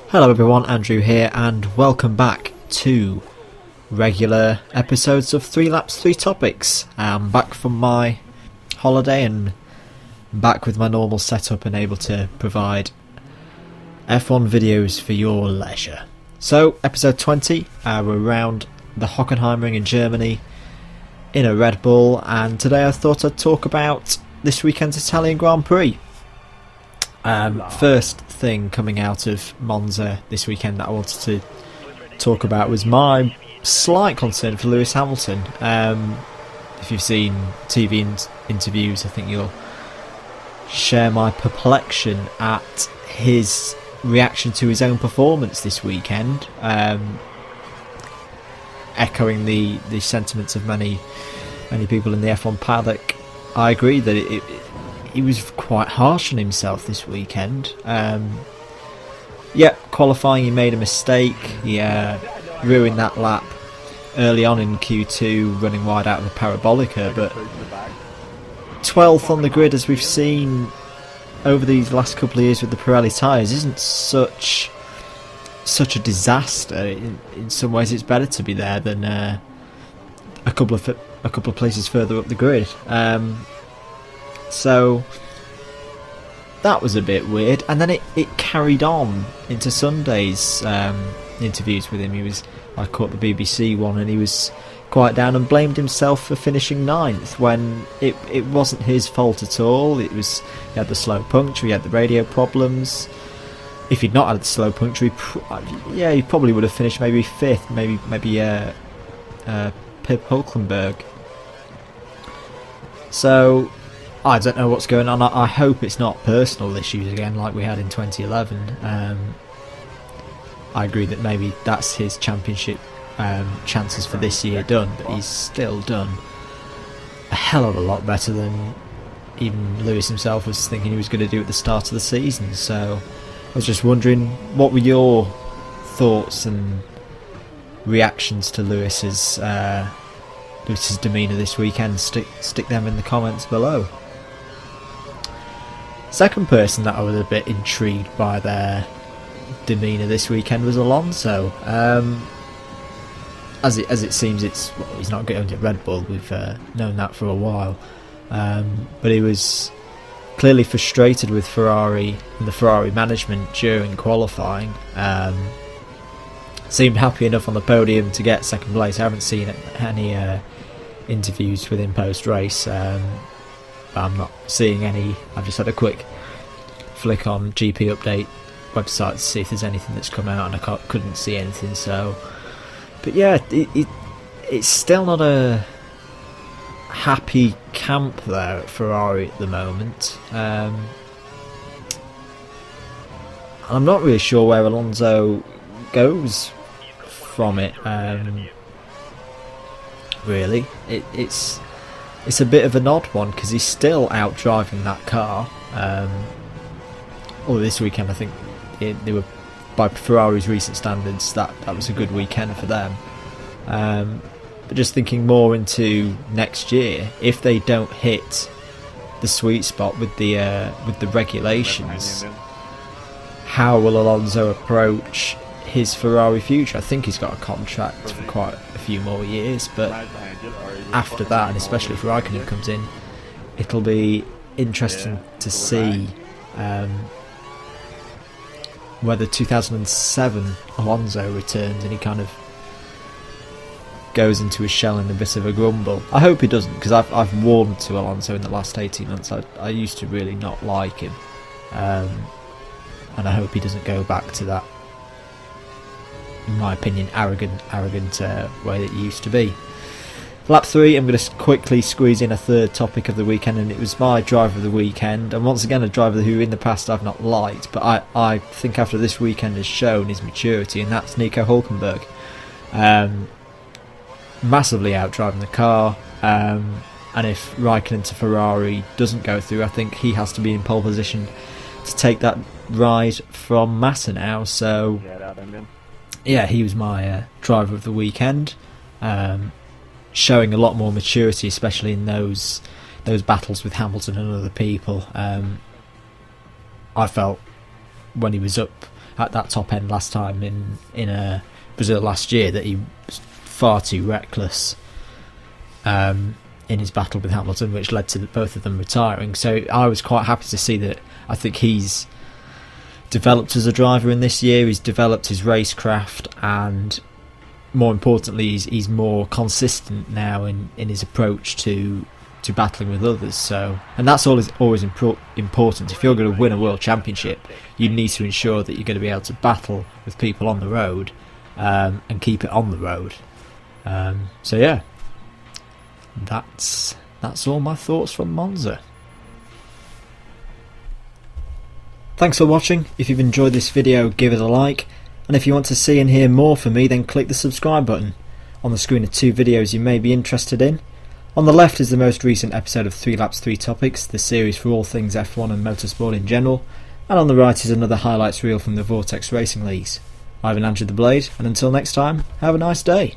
Hello everyone, Andrew here, and welcome back to regular episodes of 3 Laps 3 Topics. I'm back from my holiday and back with my normal setup and able to provide F1 videos for your leisure. So, episode 20, we're around the Hockenheimring in Germany in a Red Bull, and today I thought I'd talk about this weekend's Italian Grand Prix. First thing coming out of Monza this weekend that I wanted to talk about was my slight concern for Lewis Hamilton. If you've seen TV interviews, I think you'll share my perplexion at his reaction to his own performance this weekend, echoing the sentiments of many people in the F1 paddock. I agree that he was quite harsh on himself this weekend. Qualifying he made a mistake. He ruined that lap early on in Q2, running wide out of the parabolica, but 12th on the grid, as we've seen over these last couple of years with the Pirelli tyres, isn't such a disaster. In some ways it's better to be there than a couple of places further up the grid. So that was a bit weird, and then it carried on into Sunday's interviews with him. I caught the BBC one, and he was quite down and blamed himself for finishing 9th when it wasn't his fault at all. He had the slow puncture, he had the radio problems. If he'd not had the slow puncture, he probably would have finished maybe 5th, maybe Pip Hulkenberg. So I don't know what's going on. I hope it's not personal issues again like we had in 2011. I agree that maybe that's his championship chances for this year done, but he's still done a hell of a lot better than even Lewis himself was thinking he was going to do at the start of the season. So I was just wondering, what were your thoughts and reactions to Lewis's demeanour this weekend? Stick them in the comments below. Second person that I was a bit intrigued by their demeanour this weekend was Alonso. As it seems, he's not going to Red Bull. We've known that for a while, but he was clearly frustrated with Ferrari and the Ferrari management during qualifying. Seemed happy enough on the podium to get second place. I haven't seen any interviews with him post race. I'm not seeing any. I've just had a quick flick on GP Update website to see if there's anything that's come out, and I couldn't see anything. So, but yeah, it's still not a happy camp there at Ferrari at the moment. I'm not really sure where Alonso goes from it. Really, it's a bit of an odd one because he's still out driving that car. This weekend I think they were, by Ferrari's recent standards, that was a good weekend for them. But just thinking more into next year, if they don't hit the sweet spot with the regulations, how will Alonso approach his Ferrari future? I think he's got a contract for quite a few more years, but after that, and especially if Raikkonen comes in, it'll be interesting to see whether 2007 Alonso returns and he kind of goes into his shell in a bit of a grumble. I hope he doesn't, because I've warmed to Alonso in the last 18 months. I used to really not like him, and I hope he doesn't go back to that, in my opinion, arrogant way that he used to be. Lap 3, I'm going to quickly squeeze in a third topic of the weekend, and it was my driver of the weekend, and once again a driver who in the past I've not liked, but I think after this weekend has shown his maturity, and that's Nico Hulkenberg. Massively out driving the car, and if Raikkonen to Ferrari doesn't go through, I think he has to be in pole position to take that ride from Massa now. So yeah, he was my driver of the weekend. Showing a lot more maturity, especially in those battles with Hamilton and other people. I felt when he was up at that top end last time in Brazil last year, that he was far too reckless in his battle with Hamilton, which led to both of them retiring. So I was quite happy to see that. I think he's developed as a driver in this year. He's developed his racecraft, and more importantly, he's more consistent now in his approach to battling with others. So, and that's always important. If you're going to win a world championship, you need to ensure that you're going to be able to battle with people on the road, and keep it on the road. So yeah, that's all my thoughts from Monza. Thanks for watching. If you've enjoyed this video, give it a like, and if you want to see and hear more from me, then click the subscribe button. On the screen are 2 videos you may be interested in. On the left is the most recent episode of 3 Laps 3 Topics, the series for all things F1 and motorsport in general, and on the right is another highlights reel from the Vortex Racing Leagues. I've been Andrew the Blade, and until next time, have a nice day.